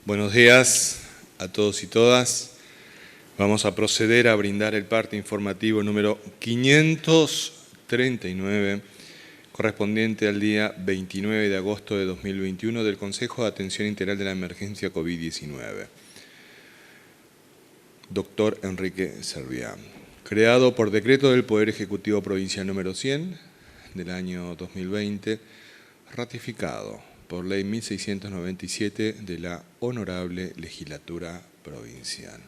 Buenos días a todos y todas. Vamos a proceder a brindar el parte informativo número 539, correspondiente al día 29 de agosto de 2021 del Consejo de Atención Integral de la Emergencia COVID-19. Doctor Enrique Servián. Creado por decreto del Poder Ejecutivo Provincial número 100 del año 2020, ratificado por Ley 1697 de la Honorable Legislatura Provincial.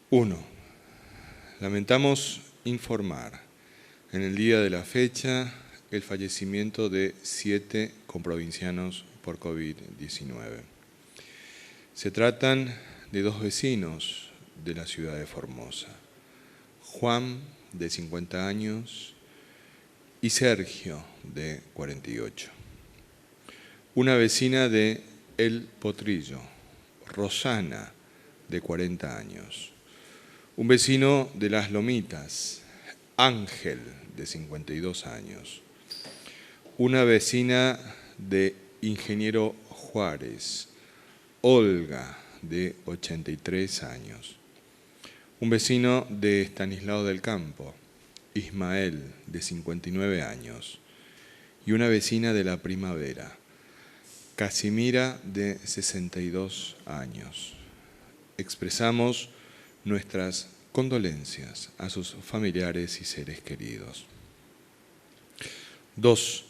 1. Lamentamos informar en el día de la fecha el fallecimiento de 7 comprovincianos por COVID-19. Se tratan de 2 vecinos de la ciudad de Formosa, Juan, de 50 años, y Sergio, de 48. Una vecina de El Potrillo, Rosana, de 40 años. Un vecino de Las Lomitas, Ángel, de 52 años. Una vecina de Ingeniero Juárez, Olga, de 83 años. Un vecino de Estanislao del Campo, Ismael, de 59 años, y una vecina de La Primavera, Casimira, de 62 años. Expresamos nuestras condolencias a sus familiares y seres queridos. 2.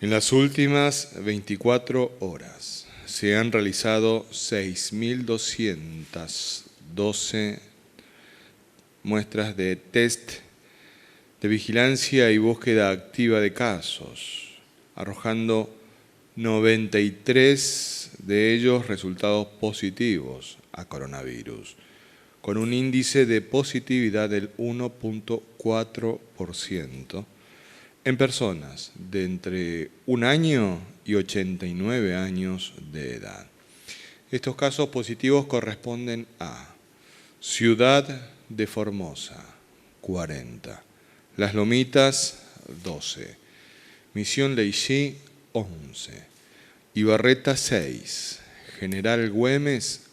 En las últimas 24 horas se han realizado 6.212 muestras de test de vigilancia y búsqueda activa de casos, arrojando 93 de ellos resultados positivos a coronavirus, con un índice de positividad del 1.4% en personas de entre 1 año y 89 años de edad. Estos casos positivos corresponden a Ciudad de Formosa, 40. Las Lomitas, 12. Misión Leixí, 11. Ibarreta, 6. General Güemes,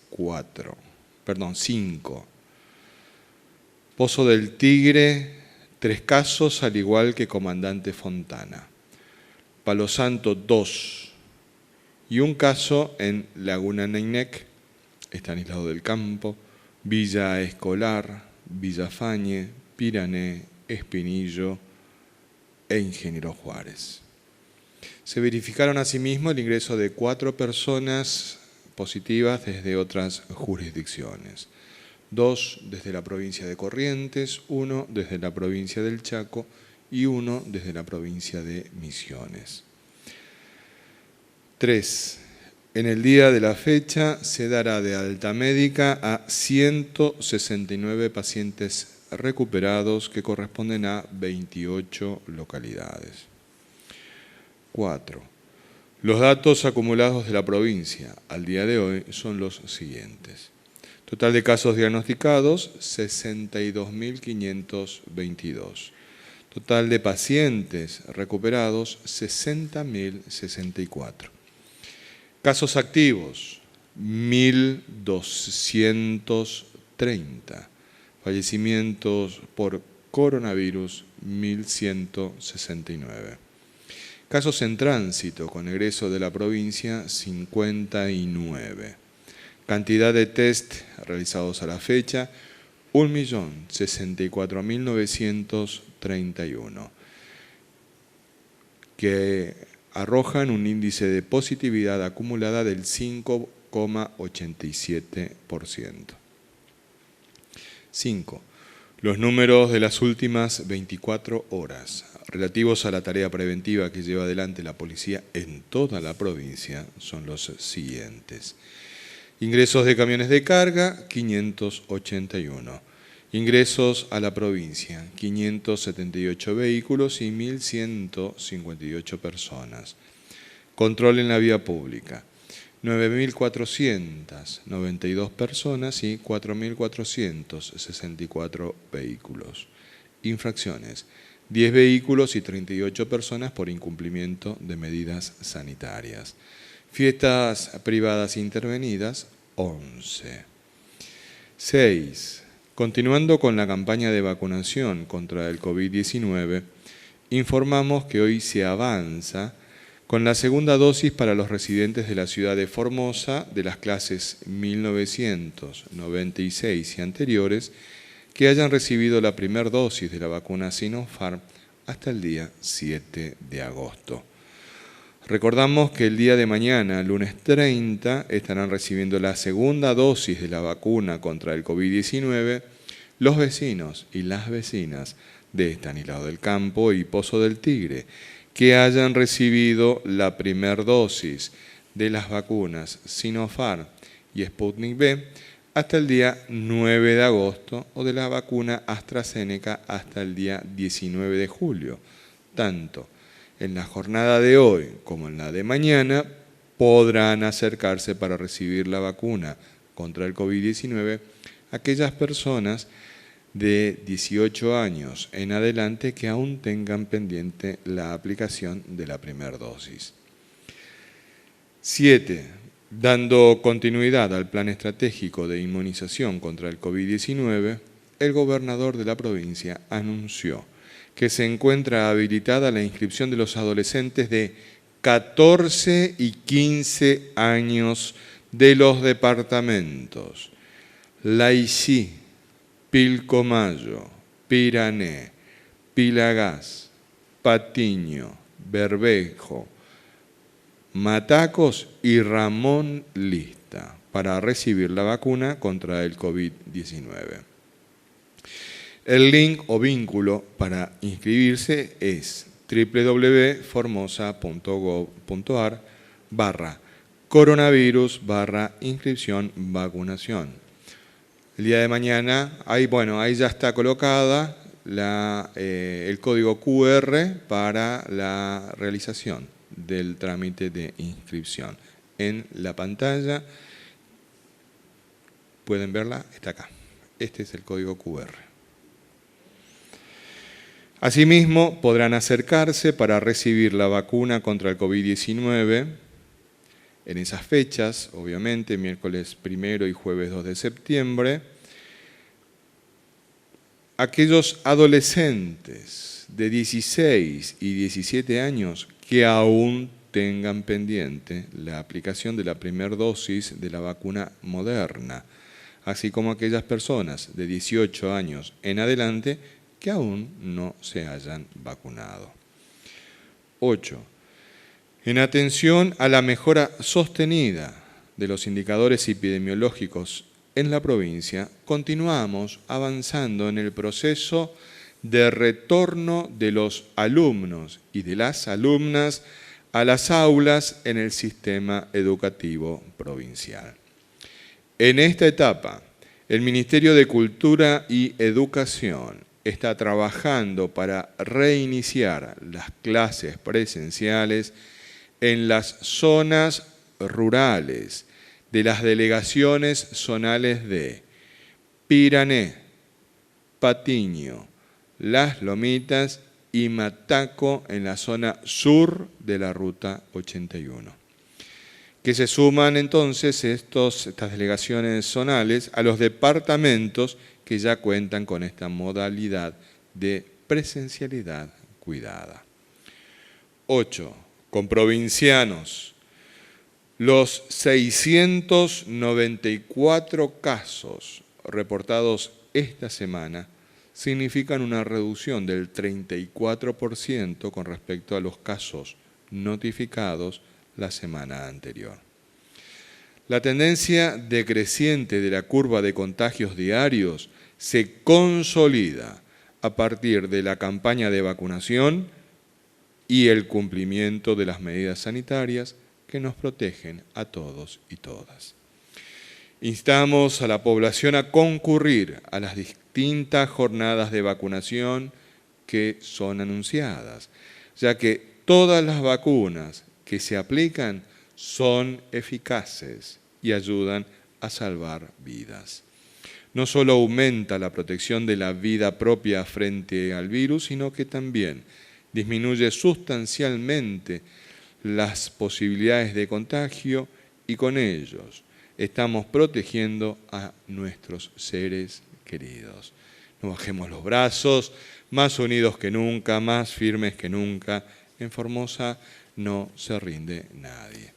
5. Pozo del Tigre, 3 casos, al igual que Comandante Fontana. Palo Santo, 2. Y un caso en Laguna Neinec, Estanislao del Campo, Villa Escolar, Villa Fañe, Pirané, Espinillo e Ingeniero Juárez. Se verificaron asimismo el ingreso de 4 personas positivas desde otras jurisdicciones. 2 desde la provincia de Corrientes, 1 desde la provincia del Chaco y 1 desde la provincia de Misiones. 3. En el día de la fecha se dará de alta médica a 169 pacientes recuperados que corresponden a 28 localidades. 4. Los datos acumulados de la provincia al día de hoy son los siguientes. Total de casos diagnosticados, 62.522. Total de pacientes recuperados, 60.064. Casos activos, 1.230. Fallecimientos por coronavirus, 1.169. Casos en tránsito con egreso de la provincia, 59. Cantidad de test realizados a la fecha, 1.064.931, que arrojan un índice de positividad acumulada del 5,87%. 5. Los números de las últimas 24 horas relativos a la tarea preventiva que lleva adelante la policía en toda la provincia son los siguientes. Ingresos de camiones de carga, 581. Ingresos a la provincia, 578 vehículos y 1.158 personas. Control en la vía pública, 9.492 personas y 4.464 vehículos. Infracciones, 10 vehículos y 38 personas por incumplimiento de medidas sanitarias. Fiestas privadas intervenidas, 11. 6. Continuando con la campaña de vacunación contra el COVID-19, informamos que hoy se avanza con la segunda dosis para los residentes de la ciudad de Formosa de las clases 1996 y anteriores que hayan recibido la primera dosis de la vacuna Sinopharm hasta el día 7 de agosto. Recordamos que el día de mañana, lunes 30, estarán recibiendo la segunda dosis de la vacuna contra el COVID-19 los vecinos y las vecinas de Estanislao del Campo y Pozo del Tigre, que hayan recibido la primera dosis de las vacunas Sinopharm y Sputnik V hasta el día 9 de agosto o de la vacuna AstraZeneca hasta el día 19 de julio. Tanto en la jornada de hoy como en la de mañana podrán acercarse para recibir la vacuna contra el COVID-19 aquellas personas de 18 años en adelante que aún tengan pendiente la aplicación de la primera dosis. 7. Dando continuidad al plan estratégico de inmunización contra el COVID-19, el gobernador de la provincia anunció que se encuentra habilitada la inscripción de los adolescentes de 14 y 15 años de los departamentos Laicí, Pilcomayo, Pirané, Pilagás, Patiño, Bermejo, Matacos y Ramón Lista para recibir la vacuna contra el COVID-19. El link o vínculo para inscribirse es www.formosa.gov.ar/coronavirus/inscripción/vacunación. El día de mañana, ahí ya está colocada el código QR para la realización del trámite de inscripción. En la pantalla, pueden verla, está acá. Este es el código QR. Asimismo, podrán acercarse para recibir la vacuna contra el COVID-19 en esas fechas, obviamente, miércoles 1 y jueves 2 de septiembre, aquellos adolescentes de 16 y 17 años que aún tengan pendiente la aplicación de la primera dosis de la vacuna Moderna, así como aquellas personas de 18 años en adelante que aún no se hayan vacunado. 8. En atención a la mejora sostenida de los indicadores epidemiológicos en la provincia, continuamos avanzando en el proceso de retorno de los alumnos y de las alumnas a las aulas en el sistema educativo provincial. En esta etapa, el Ministerio de Cultura y Educación está trabajando para reiniciar las clases presenciales en las zonas rurales de las delegaciones zonales de Pirané, Patiño, Las Lomitas y Mataco en la zona sur de la Ruta 81. Que se suman entonces estas delegaciones zonales a los departamentos que ya cuentan con esta modalidad de presencialidad cuidada. 8. Con provincianos, los 694 casos reportados esta semana significan una reducción del 34% con respecto a los casos notificados la semana anterior. La tendencia decreciente de la curva de contagios diarios se consolida a partir de la campaña de vacunación y el cumplimiento de las medidas sanitarias que nos protegen a todos y todas. Instamos a la población a concurrir a las distintas jornadas de vacunación que son anunciadas, ya que todas las vacunas que se aplican son eficaces y ayudan a salvar vidas. No solo aumenta la protección de la vida propia frente al virus, sino que también disminuye sustancialmente las posibilidades de contagio y con ellos estamos protegiendo a nuestros seres queridos. No bajemos los brazos, más unidos que nunca, más firmes que nunca. En Formosa no se rinde nadie.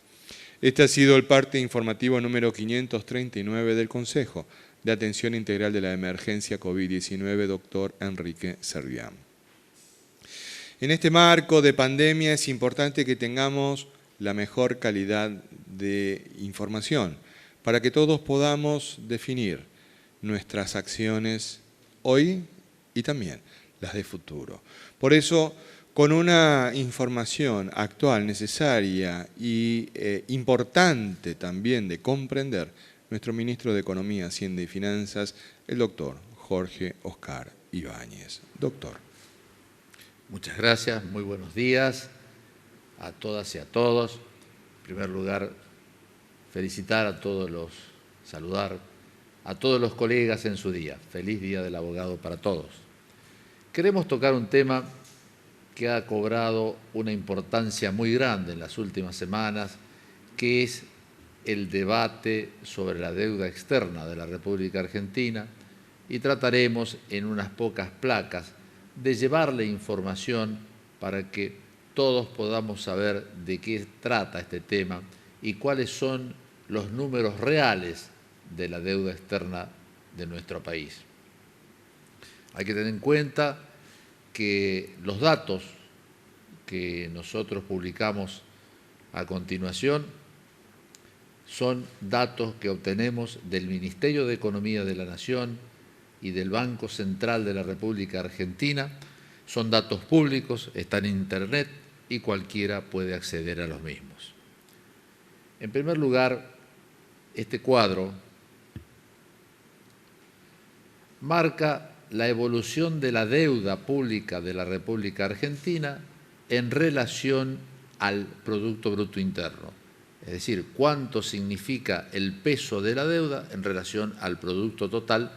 Este ha sido el parte informativo número 539 del Consejo de Atención Integral de la Emergencia COVID-19, doctor Enrique Servián. En este marco de pandemia es importante que tengamos la mejor calidad de información para que todos podamos definir nuestras acciones hoy y también las de futuro. Por eso, con una información actual, necesaria y importante también de comprender, nuestro ministro de Economía, Hacienda y Finanzas, el doctor Jorge Oscar Ibáñez. Doctor. Muchas gracias, muy buenos días a todas y a todos. En primer lugar, saludar a todos los colegas en su día. Feliz Día del Abogado para todos. Queremos tocar un tema que ha cobrado una importancia muy grande en las últimas semanas, que es el debate sobre la deuda externa de la República Argentina, y trataremos en unas pocas placas de llevarle información para que todos podamos saber de qué trata este tema y cuáles son los números reales de la deuda externa de nuestro país. Hay que tener en cuenta que los datos que nosotros publicamos a continuación son datos que obtenemos del Ministerio de Economía de la Nación y del Banco Central de la República Argentina. Son datos públicos, están en Internet y cualquiera puede acceder a los mismos. En primer lugar, este cuadro marca la evolución de la deuda pública de la República Argentina en relación al Producto Bruto Interno. Es decir, cuánto significa el peso de la deuda en relación al producto total,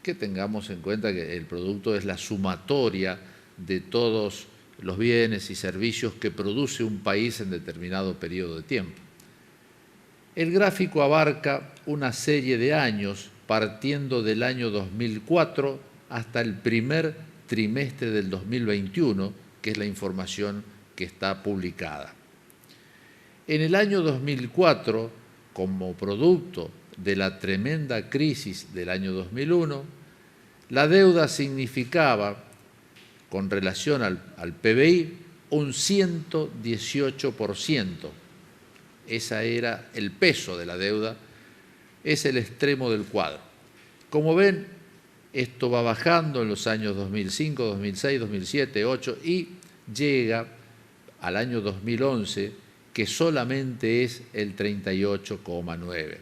que tengamos en cuenta que el producto es la sumatoria de todos los bienes y servicios que produce un país en determinado periodo de tiempo. El gráfico abarca una serie de años partiendo del año 2004 hasta el primer trimestre del 2021, que es la información que está publicada. En el año 2004, como producto de la tremenda crisis del año 2001, la deuda significaba, con relación al PBI, un 118%. Ese era el peso de la deuda, es el extremo del cuadro. Como ven, esto va bajando en los años 2005, 2006, 2007, 2008 y llega al año 2011, que solamente es el 38,9%.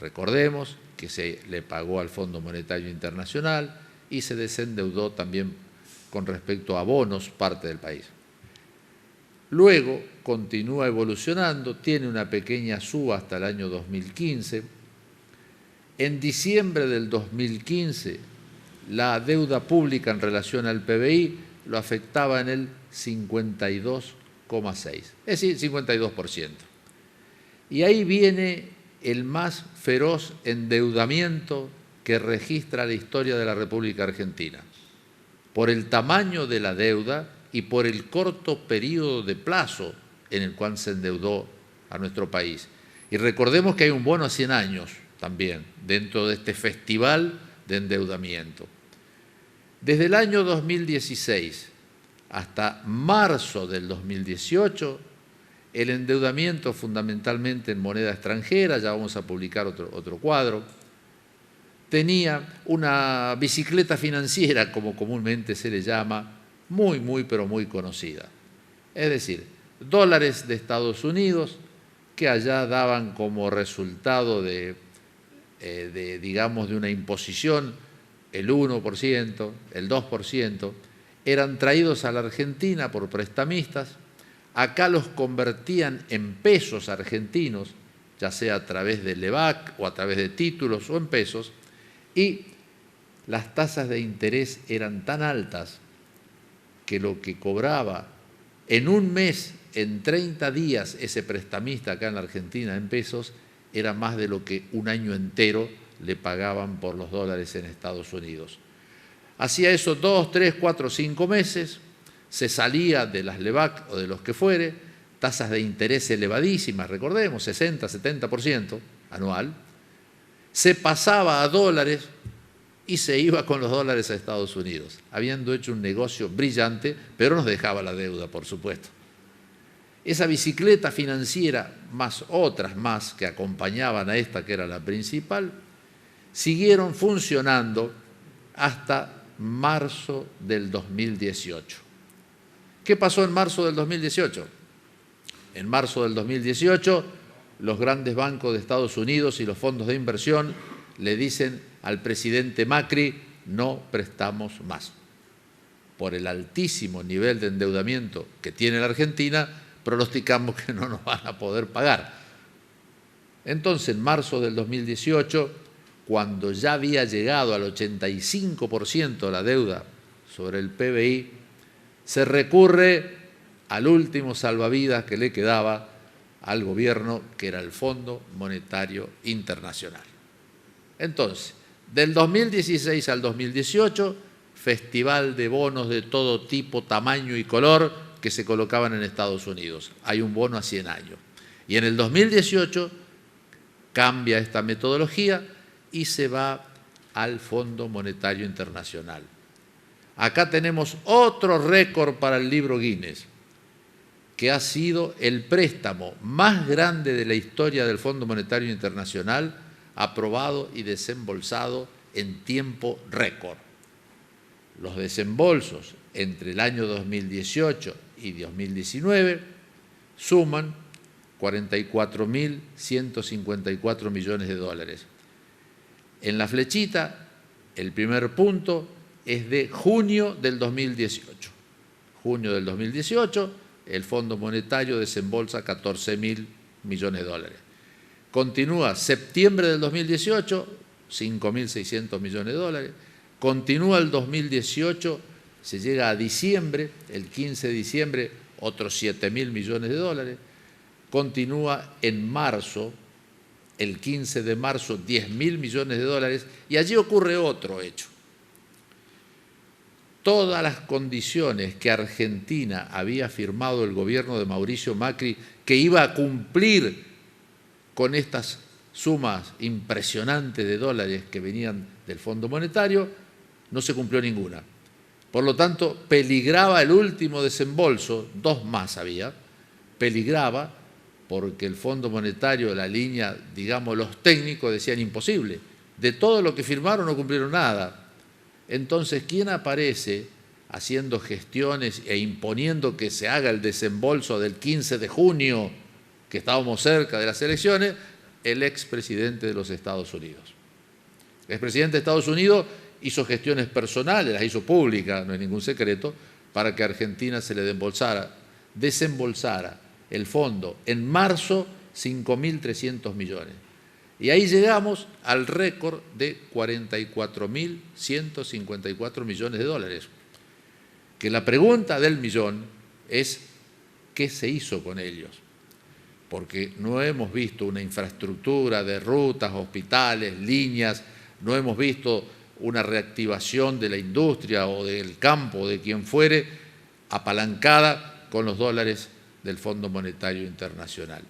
Recordemos que se le pagó al Fondo Monetario Internacional y se desendeudó también con respecto a bonos parte del país. Luego continúa evolucionando, tiene una pequeña suba hasta el año 2015. En diciembre del 2015, la deuda pública en relación al PBI lo afectaba en el 52,6%, es decir, 52%. Y ahí viene el más feroz endeudamiento que registra la historia de la República Argentina, por el tamaño de la deuda y por el corto periodo de plazo en el cual se endeudó a nuestro país. Y recordemos que hay un bono a 100 años también dentro de este festival de endeudamiento. Desde el año 2016 hasta marzo del 2018, el endeudamiento fundamentalmente en moneda extranjera, ya vamos a publicar otro cuadro, tenía una bicicleta financiera, como comúnmente se le llama, pero muy conocida. Es decir, dólares de Estados Unidos que allá daban como resultado de una imposición el 1%, el 2%, eran traídos a la Argentina por prestamistas, acá los convertían en pesos argentinos, ya sea a través del LEVAC o a través de títulos o en pesos, y las tasas de interés eran tan altas que lo que cobraba en un mes en 30 días ese prestamista acá en la Argentina en pesos era más de lo que un año entero le pagaban por los dólares en Estados Unidos. Hacía eso 2, 3, 4, 5 meses, se salía de las LEVAC o de los que fuere, tasas de interés elevadísimas, recordemos, 60, 70% anual, se pasaba a dólares y se iba con los dólares a Estados Unidos, habiendo hecho un negocio brillante, pero nos dejaba la deuda, por supuesto. Esa bicicleta financiera, más otras más que acompañaban a esta, que era la principal, siguieron funcionando hasta marzo del 2018. ¿Qué pasó en marzo del 2018? En marzo del 2018, los grandes bancos de Estados Unidos y los fondos de inversión le dicen al presidente Macri: no prestamos más. Por el altísimo nivel de endeudamiento que tiene la Argentina, pronosticamos que no nos van a poder pagar. Entonces, en marzo del 2018, cuando ya había llegado al 85% la deuda sobre el PBI, se recurre al último salvavidas que le quedaba al gobierno, que era el Fondo Monetario Internacional. Entonces, del 2016 al 2018, festival de bonos de todo tipo, tamaño y color que se colocaban en Estados Unidos. Hay un bono a 100 años. Y en el 2018 cambia esta metodología y se va al Fondo Monetario Internacional. Acá tenemos otro récord para el libro Guinness, que ha sido el préstamo más grande de la historia del Fondo Monetario Internacional, aprobado y desembolsado en tiempo récord. Los desembolsos entre el año 2018 y 2019 suman 44.154 millones de dólares. En la flechita, el primer punto es de junio del 2018. Junio del 2018, el Fondo Monetario desembolsa 14.000 millones de dólares. Continúa septiembre del 2018, 5.600 millones de dólares. Continúa el 2018, se llega a diciembre, el 15 de diciembre, otros 7.000 millones de dólares. Continúa en marzo, el 15 de marzo, 10.000 millones de dólares. Y allí ocurre otro hecho. Todas las condiciones que Argentina había firmado el gobierno de Mauricio Macri, que iba a cumplir con estas sumas impresionantes de dólares que venían del Fondo Monetario, no se cumplió ninguna. Por lo tanto, peligraba el último desembolso, 2 más había, peligraba porque el Fondo Monetario, la línea, digamos, los técnicos decían imposible. De todo lo que firmaron no cumplieron nada. Entonces, ¿quién aparece haciendo gestiones e imponiendo que se haga el desembolso del 15 de junio, que estábamos cerca de las elecciones? El expresidente de los Estados Unidos. El expresidente de Estados Unidos hizo gestiones personales, las hizo públicas, no es ningún secreto, para que a Argentina se le desembolsara el fondo en marzo 5.300 millones. Y ahí llegamos al récord de 44.154 millones de dólares. Que la pregunta del millón es: ¿qué se hizo con ellos? Porque no hemos visto una infraestructura de rutas, hospitales, líneas, no hemos visto una reactivación de la industria o del campo o de quien fuere apalancada con los dólares del Fondo Monetario Internacional.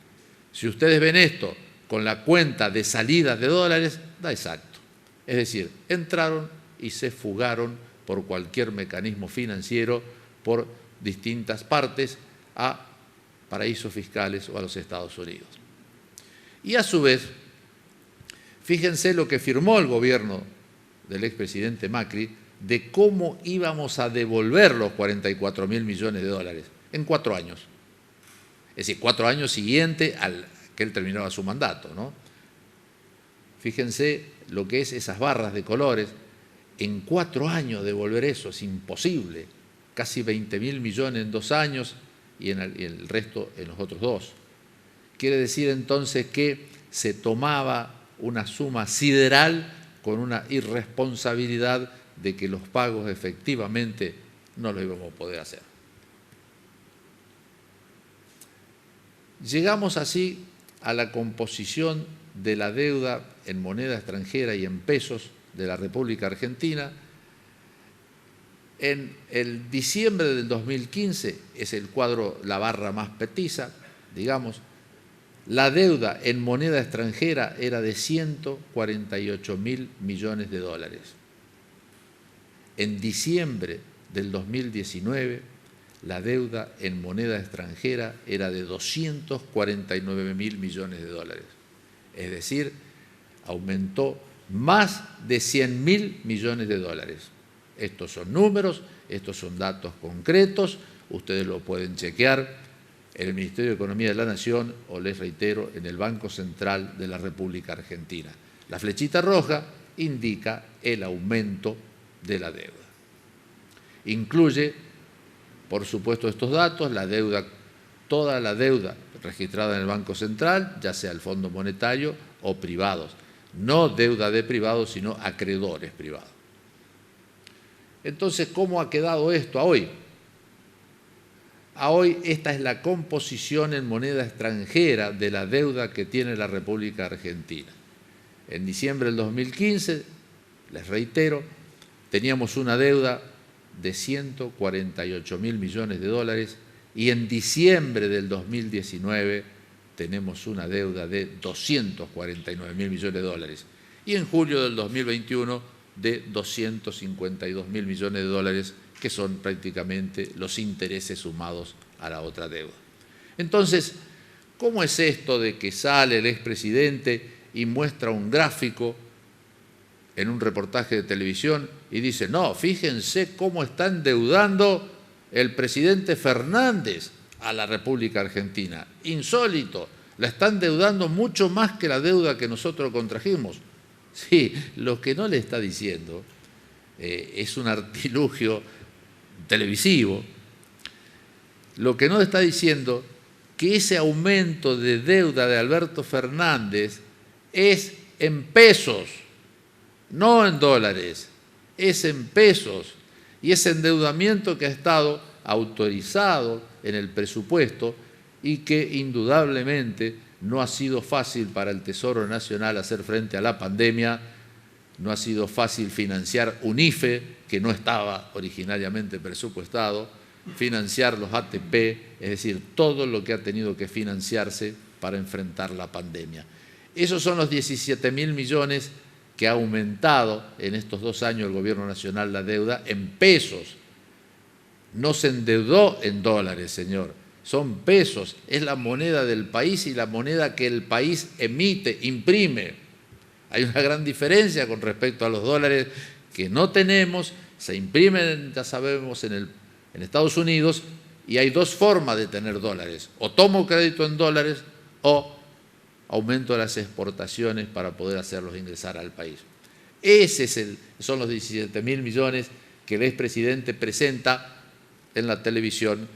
Si ustedes ven esto con la cuenta de salidas de dólares, da exacto. Es decir, entraron y se fugaron por cualquier mecanismo financiero por distintas partes a paraísos fiscales o a los Estados Unidos. Y a su vez, fíjense lo que firmó el gobierno del expresidente Macri de cómo íbamos a devolver los 44.000 millones de dólares en 4 años. Es decir, 4 años siguientes al que él terminaba su mandato, ¿no? Fíjense lo que es esas barras de colores. En 4 años devolver eso es imposible. Casi 20.000 millones en 2 años y el resto en los otros 2. Quiere decir entonces que se tomaba una suma sideral con una irresponsabilidad de que los pagos efectivamente no los íbamos a poder hacer. Llegamos así a la composición de la deuda en moneda extranjera y en pesos de la República Argentina. En el diciembre del 2015, es el cuadro, la barra más petiza, digamos, la deuda en moneda extranjera era de 148.000 millones de dólares. En diciembre del 2019, la deuda en moneda extranjera era de 249.000 millones de dólares. Es decir, aumentó más de 100.000 millones de dólares. Estos son números, estos son datos concretos, ustedes lo pueden chequear en el Ministerio de Economía de la Nación o, les reitero, en el Banco Central de la República Argentina. La flechita roja indica el aumento de la deuda. Incluye, por supuesto, estos datos, la deuda, toda la deuda registrada en el Banco Central, ya sea el Fondo Monetario o privados. No deuda de privados, sino acreedores privados. Entonces, ¿cómo ha quedado esto a hoy? A hoy esta es la composición en moneda extranjera de la deuda que tiene la República Argentina. En diciembre del 2015, les reitero, teníamos una deuda de 148.000 millones de dólares y en diciembre del 2019 tenemos una deuda de 249.000 millones de dólares y en julio del 2021 de 252.000 millones de dólares, que son prácticamente los intereses sumados a la otra deuda. Entonces, ¿cómo es esto de que sale el expresidente y muestra un gráfico en un reportaje de televisión y dice, no, fíjense cómo está endeudando el presidente Fernández a la República Argentina? Insólito, la está endeudando mucho más que la deuda que nosotros contrajimos. Sí, lo que no le está diciendo es un artilugio televisivo. Lo que no está diciendo que ese aumento de deuda de Alberto Fernández es en pesos, no en dólares, es en pesos. Y ese endeudamiento que ha estado autorizado en el presupuesto y que indudablemente no ha sido fácil para el Tesoro Nacional hacer frente a la pandemia, no ha sido fácil financiar un IFE que no estaba originariamente presupuestado, financiar los ATP, es decir, todo lo que ha tenido que financiarse para enfrentar la pandemia. Esos son los 17.000 millones que ha aumentado en estos 2 años el Gobierno Nacional la deuda en pesos. No se endeudó en dólares, señor. Son pesos, es la moneda del país y la moneda que el país emite, imprime. Hay una gran diferencia con respecto a los dólares que no tenemos, se imprimen, ya sabemos, en Estados Unidos, y hay 2 formas de tener dólares. O tomo crédito en dólares o aumento las exportaciones para poder hacerlos ingresar al país. Son los 17.000 millones que el expresidente presenta en la televisión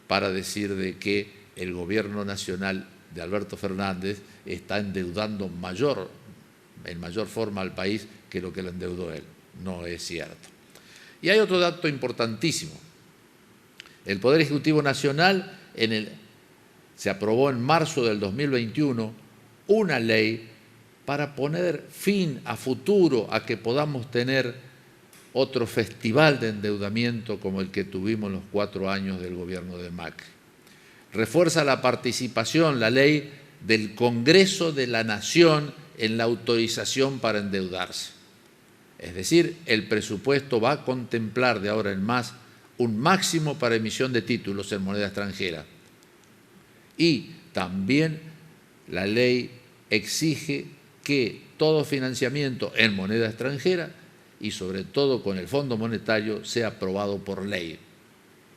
para decir de que el Gobierno Nacional de Alberto Fernández está endeudando en mayor forma al país que lo que lo endeudó él. No es cierto. Y hay otro dato importantísimo. El Poder Ejecutivo Nacional se aprobó en marzo del 2021 una ley para poner fin a futuro a que podamos tener otro festival de endeudamiento como el que tuvimos los 4 años del gobierno de Macri. Refuerza la participación, la ley del Congreso de la Nación en la autorización para endeudarse. Es decir, el presupuesto va a contemplar de ahora en más un máximo para emisión de títulos en moneda extranjera. Y también la ley exige que todo financiamiento en moneda extranjera y sobre todo con el Fondo Monetario sea aprobado por ley.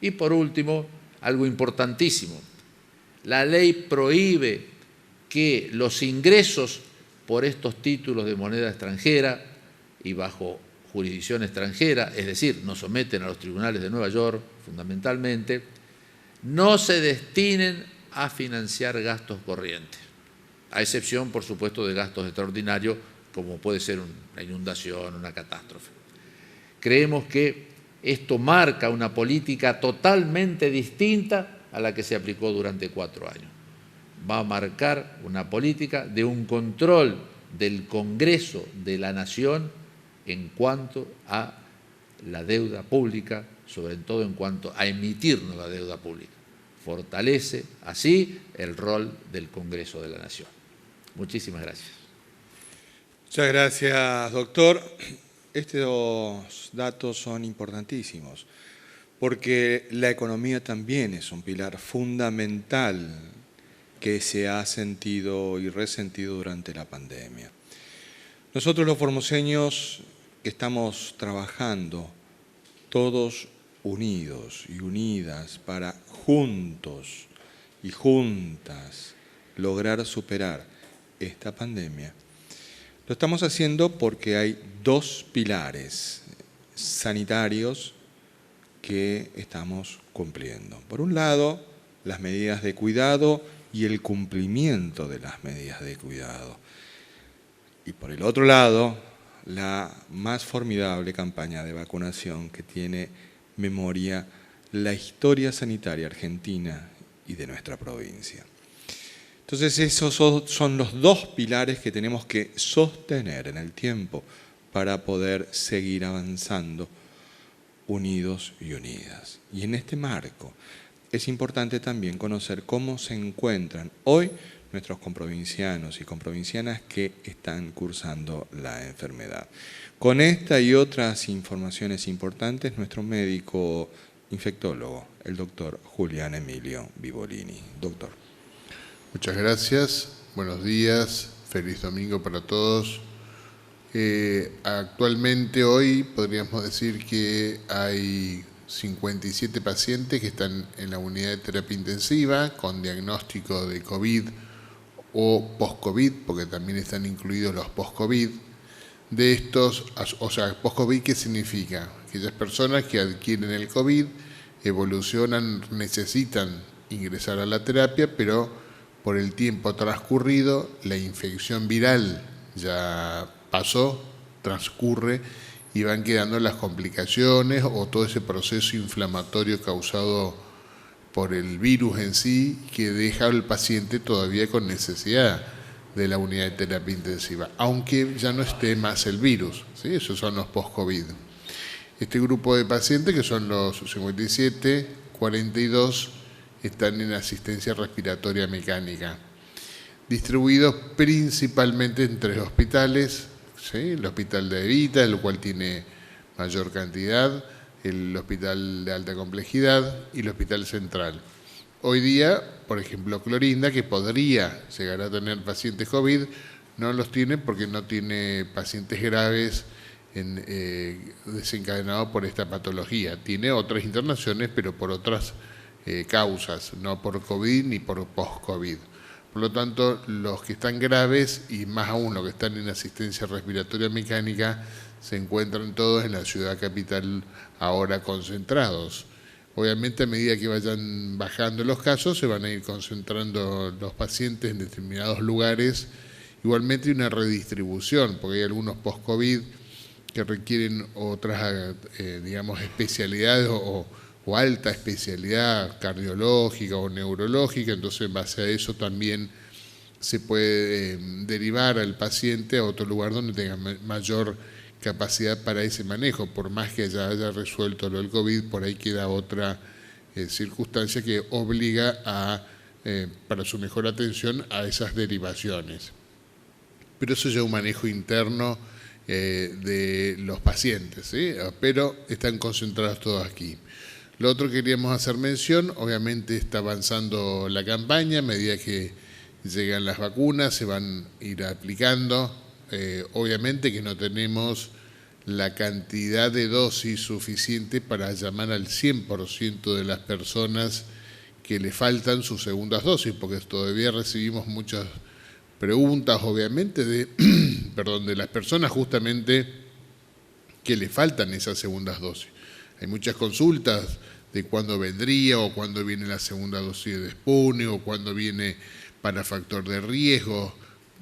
Y por último, algo importantísimo, la ley prohíbe que los ingresos por estos títulos de moneda extranjera y bajo jurisdicción extranjera, es decir, nos someten a los tribunales de Nueva York fundamentalmente, no se destinen a financiar gastos corrientes, a excepción, por supuesto, de gastos extraordinarios, como puede ser una inundación, una catástrofe. Creemos que esto marca una política totalmente distinta a la que se aplicó durante 4 años. va a marcar una política de un control del Congreso de la Nación en cuanto a la deuda pública, sobre todo en cuanto a emitir nueva deuda pública. Fortalece así el rol del Congreso de la Nación. Muchísimas gracias. Muchas gracias, doctor. Estos datos son importantísimos, porque la economía también es un pilar fundamental que se ha sentido y resentido durante la pandemia. Nosotros los formoseños estamos trabajando todos unidos y unidas para juntos y juntas lograr superar esta pandemia. Lo estamos haciendo porque hay dos pilares sanitarios que estamos cumpliendo. Por un lado, las medidas de cuidado y el cumplimiento de las medidas de cuidado. Y por el otro lado, la más formidable campaña de vacunación que tiene memoria la historia sanitaria argentina y de nuestra provincia. Entonces esos son los dos pilares que tenemos que sostener en el tiempo para poder seguir avanzando unidos y unidas. Y en este marco es importante también conocer cómo se encuentran hoy nuestros comprovincianos y comprovincianas que están cursando la enfermedad. Con esta y otras informaciones importantes, nuestro médico infectólogo, el doctor Julián Emilio Vivolini. Doctor. Muchas gracias, buenos días, feliz domingo para todos. Actualmente hoy podríamos decir que hay 57 pacientes que están en la unidad de terapia intensiva con diagnóstico de COVID o post-COVID, porque también están incluidos los post-COVID. De estos, o sea, post-COVID, ¿qué significa? Aquellas personas que adquieren el COVID, evolucionan, necesitan ingresar a la terapia, pero por el tiempo transcurrido, la infección viral ya pasó, transcurre y van quedando las complicaciones o todo ese proceso inflamatorio causado por el virus en sí que deja al paciente todavía con necesidad de la unidad de terapia intensiva, aunque ya no esté más el virus, ¿sí? Esos son los post-COVID. Este grupo de pacientes, que son los 57, 42, están en asistencia respiratoria mecánica, distribuidos principalmente en 3 hospitales, ¿sí? El hospital de Evita, el cual tiene mayor cantidad, el hospital de alta complejidad y el hospital central. Hoy día, por ejemplo, Clorinda, que podría llegar a tener pacientes COVID, no los tiene porque no tiene pacientes graves desencadenados por esta patología. Tiene otras internaciones, pero por otras causas, no por COVID ni por post-COVID. Por lo tanto, los que están graves y más aún los que están en asistencia respiratoria mecánica se encuentran todos en la ciudad capital ahora concentrados. Obviamente, a medida que vayan bajando los casos, se van a ir concentrando los pacientes en determinados lugares. Igualmente hay una redistribución, porque hay algunos post-COVID que requieren otras, digamos, especialidades o alta especialidad cardiológica o neurológica, entonces en base a eso también se puede derivar al paciente a otro lugar donde tenga mayor capacidad para ese manejo, por más que ya haya resuelto lo del COVID, por ahí queda otra circunstancia que obliga para su mejor atención a esas derivaciones. Pero eso ya es un manejo interno de los pacientes, ¿sí? Pero están concentrados todos aquí. Lo otro que queríamos hacer mención, obviamente está avanzando la campaña, a medida que llegan las vacunas se van a ir aplicando. Obviamente que no tenemos la cantidad de dosis suficiente para llamar al 100% de las personas que le faltan sus segundas dosis, porque todavía recibimos muchas preguntas, obviamente, de las personas justamente que le faltan esas segundas dosis. Hay muchas consultas de cuándo vendría o cuándo viene la segunda dosis de Sputnik o cuándo viene para factor de riesgo,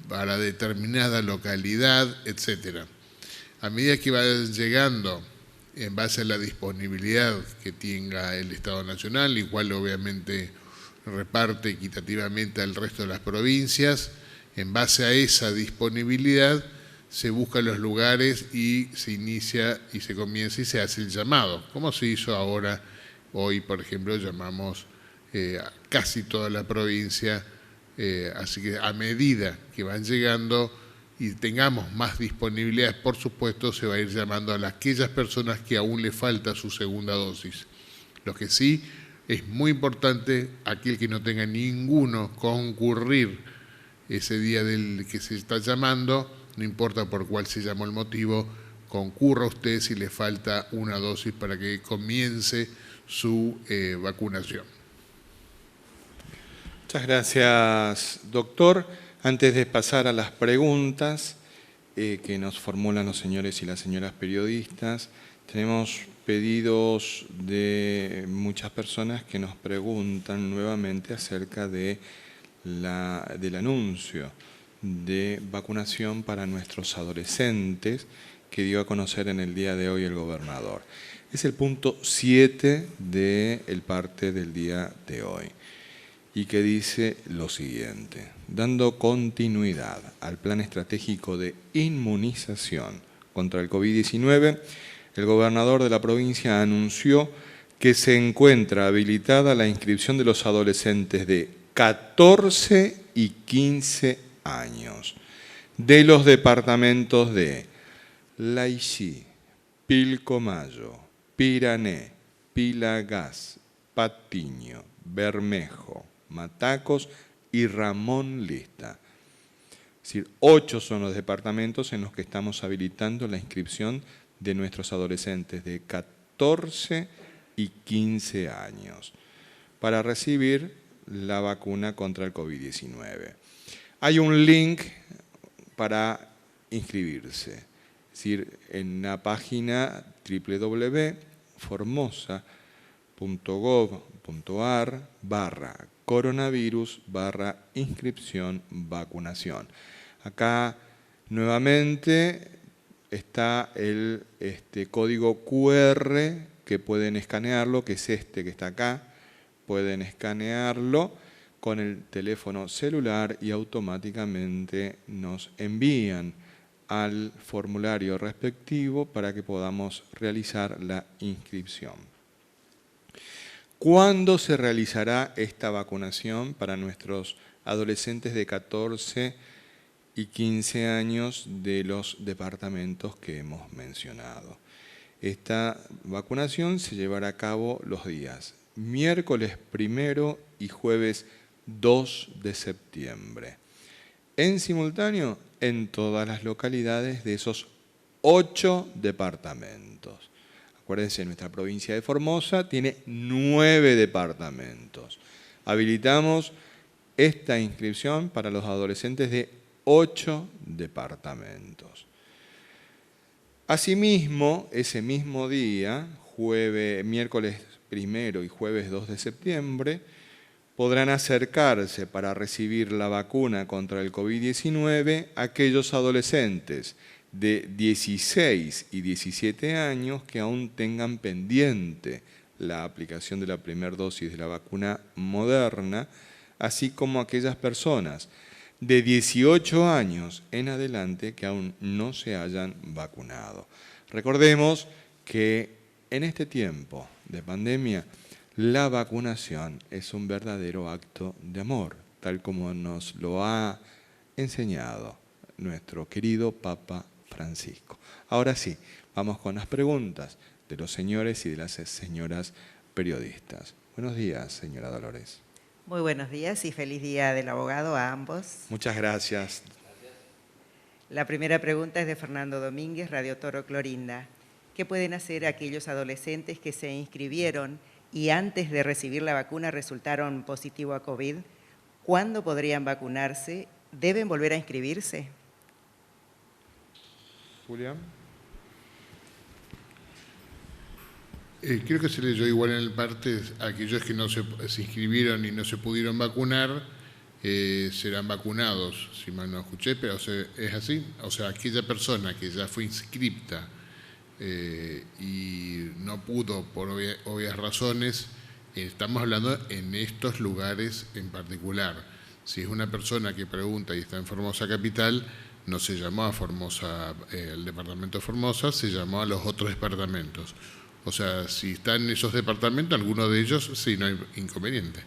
para determinada localidad, etcétera. A medida que va llegando, en base a la disponibilidad que tenga el Estado Nacional, igual obviamente reparte equitativamente al resto de las provincias. En base a esa disponibilidad se buscan los lugares y se inicia y se comienza y se hace el llamado, como se hizo ahora. Hoy, por ejemplo, llamamos a casi toda la provincia, así que a medida que van llegando y tengamos más disponibilidad, por supuesto, se va a ir llamando a aquellas personas que aún le falta su segunda dosis. Lo que sí es muy importante, aquel que no tenga ninguno, concurrir ese día del que se está llamando, no importa por cuál se llamó el motivo, concurra usted si le falta una dosis para que comience su vacunación. Muchas gracias, doctor. Antes de pasar a las preguntas que nos formulan los señores y las señoras periodistas, tenemos pedidos de muchas personas que nos preguntan nuevamente acerca del anuncio de vacunación para nuestros adolescentes que dio a conocer en el día de hoy el gobernador. Es el punto 7 del parte del día de hoy y que dice lo siguiente: dando continuidad al plan estratégico de inmunización contra el COVID-19, el gobernador de la provincia anunció que se encuentra habilitada la inscripción de los adolescentes de 14 y 15 años de los departamentos de Laicí, Pilcomayo, Pirané, Pilagás, Patiño, Bermejo, Matacos y Ramón Lista. Es decir, 8 son los departamentos en los que estamos habilitando la inscripción de nuestros adolescentes de 14 y 15 años para recibir la vacuna contra el COVID-19. Hay un link para inscribirse, es decir, en la página www.formosa.gov.ar/coronavirus/inscripción vacunación. Acá nuevamente está el código QR que pueden escanearlo, que es este que está acá. Pueden escanearlo con el teléfono celular y automáticamente nos envían al formulario respectivo para que podamos realizar la inscripción. ¿Cuándo se realizará esta vacunación para nuestros adolescentes de 14 y 15 años de los departamentos que hemos mencionado? Esta vacunación se llevará a cabo los días miércoles 1 y jueves 2 de septiembre. En simultáneo, en todas las localidades de esos 8 departamentos. Acuérdense, nuestra provincia de Formosa tiene 9 departamentos. Habilitamos esta inscripción para los adolescentes de 8 departamentos. Asimismo, ese mismo día, miércoles 1 y jueves 2 de septiembre, podrán acercarse para recibir la vacuna contra el COVID-19 aquellos adolescentes de 16 y 17 años que aún tengan pendiente la aplicación de la primera dosis de la vacuna Moderna, así como aquellas personas de 18 años en adelante que aún no se hayan vacunado. Recordemos que en este tiempo de pandemia, la vacunación es un verdadero acto de amor, tal como nos lo ha enseñado nuestro querido Papa Francisco. Ahora sí, vamos con las preguntas de los señores y de las señoras periodistas. Buenos días, señora Dolores. Muy buenos días y feliz día del abogado a ambos. Muchas gracias. La primera pregunta es de Fernando Domínguez, Radio Toro Clorinda. ¿Qué pueden hacer aquellos adolescentes que se inscribieron y antes de recibir la vacuna resultaron positivo a COVID? ¿Cuándo podrían vacunarse? ¿Deben volver a inscribirse? Julián. Creo que se leyó igual en el parte a aquellos que no se inscribieron y no se pudieron vacunar, serán vacunados, si mal no escuché, pero es así. O sea, aquella persona que ya fue inscripta y no pudo, por obvias razones, Estamos hablando en estos lugares en particular. Si es una persona que pregunta y está en Formosa Capital, no se llamó a Formosa, el departamento de Formosa, se llamó a los otros departamentos. O sea, si están en esos departamentos, alguno de ellos, sí, no hay inconveniente.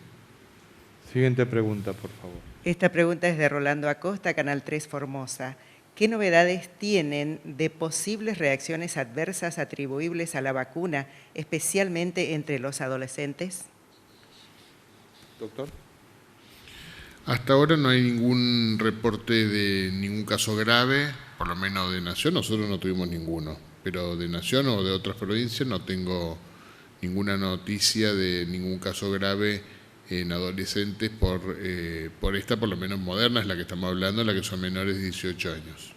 Siguiente pregunta, por favor. Esta pregunta es de Rolando Acosta, Canal 3 Formosa. ¿Qué novedades tienen de posibles reacciones adversas atribuibles a la vacuna, especialmente entre los adolescentes? Doctor. Hasta ahora no hay ningún reporte de ningún caso grave, por lo menos de Nación, nosotros no tuvimos ninguno, pero de Nación o de otras provincias no tengo ninguna noticia de ningún caso grave en adolescentes por esta, por lo menos moderna, es la que estamos hablando, la que son menores de 18 años.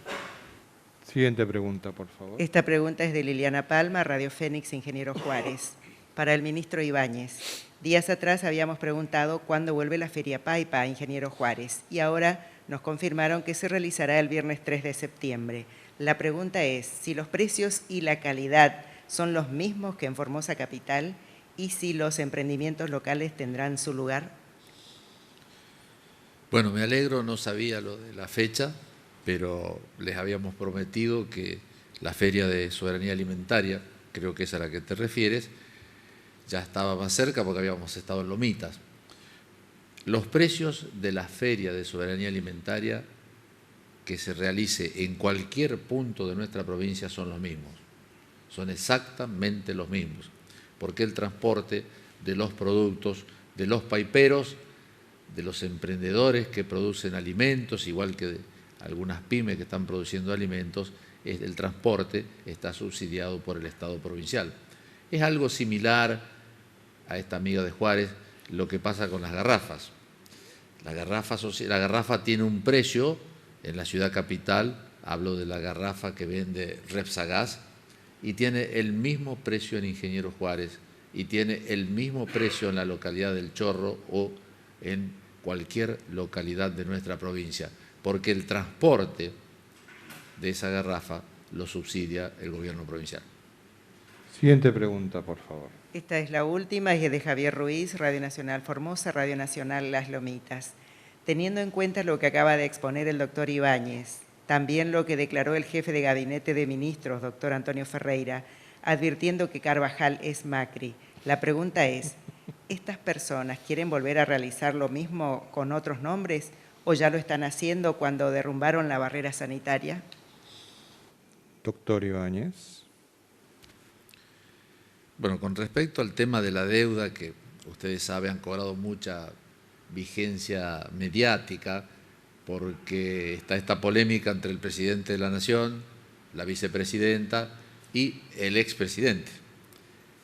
Siguiente pregunta, por favor. Esta pregunta es de Liliana Palma, Radio Fénix, Ingeniero Juárez. Para el ministro Ibáñez. Días atrás habíamos preguntado cuándo vuelve la Feria Paipa a Ingeniero Juárez y ahora nos confirmaron que se realizará el viernes 3 de septiembre. La pregunta es si los precios y la calidad son los mismos que en Formosa Capital y si los emprendimientos locales tendrán su lugar. Bueno, me alegro, no sabía lo de la fecha, pero les habíamos prometido que la Feria de Soberanía Alimentaria, creo que es a la que te refieres, ya estaba más cerca porque habíamos estado en Lomitas. Los precios de la Feria de Soberanía Alimentaria que se realice en cualquier punto de nuestra provincia son los mismos, son exactamente los mismos, porque el transporte de los productos, de los paiperos, de los emprendedores que producen alimentos, igual que de algunas pymes que están produciendo alimentos, el transporte está subsidiado por el Estado provincial. Es algo similar a esta amiga de Juárez lo que pasa con las garrafas. La garrafa tiene un precio en la ciudad capital, hablo de la garrafa que vende Repsagas, y tiene el mismo precio en Ingeniero Juárez y tiene el mismo precio en la localidad del Chorro o en cualquier localidad de nuestra provincia, porque el transporte de esa garrafa lo subsidia el gobierno provincial. Siguiente pregunta, por favor. Esta es la última y es de Javier Ruiz, Radio Nacional Formosa, Radio Nacional Las Lomitas. Teniendo en cuenta lo que acaba de exponer el doctor Ibáñez, también lo que declaró el jefe de Gabinete de Ministros, doctor Antonio Ferreira, advirtiendo que Carvajal es Macri, la pregunta es, ¿estas personas quieren volver a realizar lo mismo con otros nombres o ya lo están haciendo cuando derrumbaron la barrera sanitaria? Doctor Ibáñez. Bueno, con respecto al tema de la deuda, que ustedes saben han cobrado mucha vigencia mediática, porque está esta polémica entre el presidente de la Nación, la vicepresidenta y el expresidente.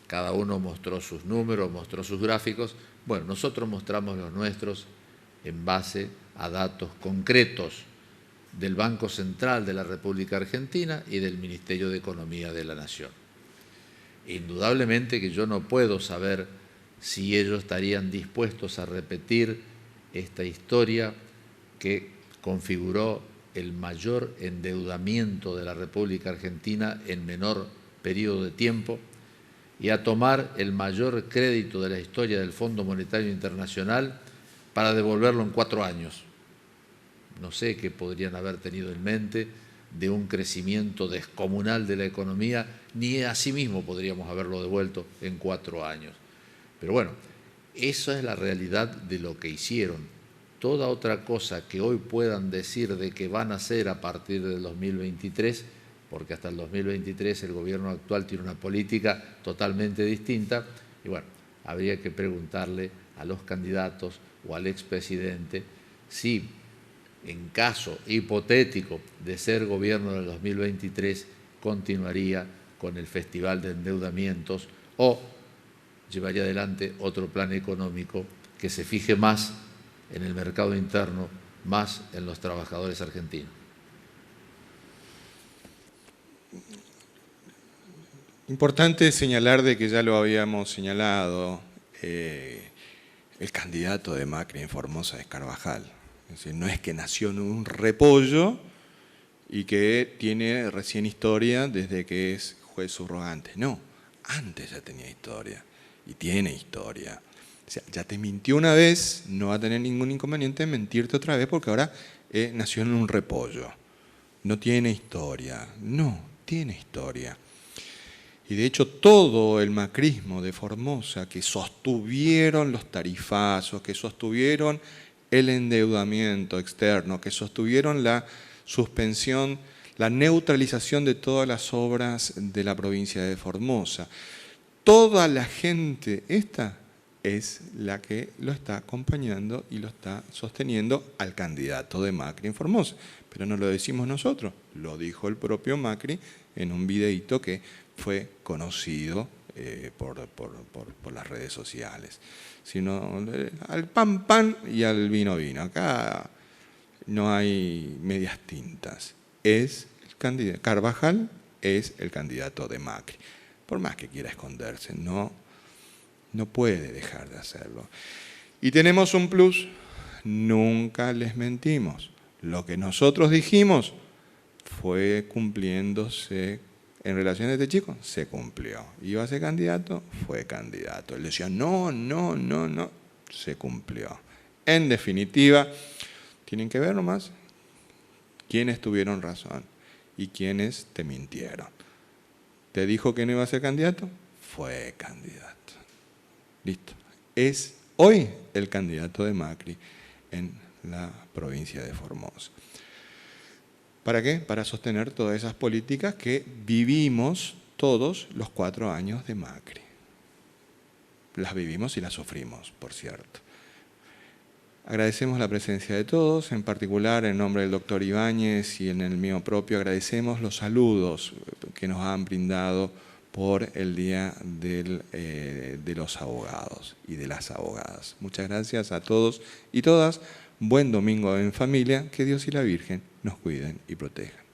Cada uno mostró sus números, mostró sus gráficos. Bueno, nosotros mostramos los nuestros en base a datos concretos del Banco Central de la República Argentina y del Ministerio de Economía de la Nación. Indudablemente que yo no puedo saber si ellos estarían dispuestos a repetir esta historia que configuró el mayor endeudamiento de la República Argentina en menor periodo de tiempo y a tomar el mayor crédito de la historia del Fondo Monetario Internacional para devolverlo en 4 años. No sé qué podrían haber tenido en mente de un crecimiento descomunal de la economía, ni así mismo podríamos haberlo devuelto en 4 años. Pero bueno, esa es la realidad de lo que hicieron. Toda otra cosa que hoy puedan decir de que van a hacer a partir del 2023, porque hasta el 2023 el gobierno actual tiene una política totalmente distinta, y bueno, habría que preguntarle a los candidatos o al expresidente si en caso hipotético de ser gobierno del 2023, continuaría con el festival de endeudamientos o llevaría adelante otro plan económico que se fije más en el mercado interno, más en los trabajadores argentinos. Importante señalar de que ya lo habíamos señalado, el candidato de Macri en Formosa es Carvajal. Es decir, no es que nació en un repollo y que tiene recién historia desde que es juez subrogante. No, antes ya tenía historia y tiene historia. O sea, ya te mintió una vez, no va a tener ningún inconveniente en mentirte otra vez porque ahora nació en un repollo. No tiene historia. No, tiene historia. Y de hecho todo el macrismo de Formosa, que sostuvieron los tarifazos, que sostuvieron el endeudamiento externo, que sostuvieron la suspensión, la neutralización de todas las obras de la provincia de Formosa, toda la gente esta es la que lo está acompañando y lo está sosteniendo al candidato de Macri en Formosa. Pero no lo decimos nosotros, lo dijo el propio Macri en un videíto que fue conocido por las redes sociales. Sino al pan pan y al vino vino. Acá no hay medias tintas. Es el candidato. Carvajal es el candidato de Macri. Por más que quiera esconderse, no puede dejar de hacerlo. Y tenemos un plus, nunca les mentimos. Lo que nosotros dijimos fue cumpliéndose. En relación a este chico, se cumplió. Iba a ser candidato, fue candidato. Él decía, no, se cumplió. En definitiva, tienen que ver nomás quiénes tuvieron razón y quiénes te mintieron. ¿Te dijo que no iba a ser candidato? Fue candidato. Listo. Es hoy el candidato de Macri en la provincia de Formosa. ¿Para qué? Para sostener todas esas políticas que vivimos todos los 4 años de Macri. Las vivimos y las sufrimos, por cierto. Agradecemos la presencia de todos, en particular en nombre del doctor Ibáñez y en el mío propio agradecemos los saludos que nos han brindado por el Día de los Abogados y de las Abogadas. Muchas gracias a todos y todas. Buen domingo en familia. Que Dios y la Virgen nos cuiden y protejan.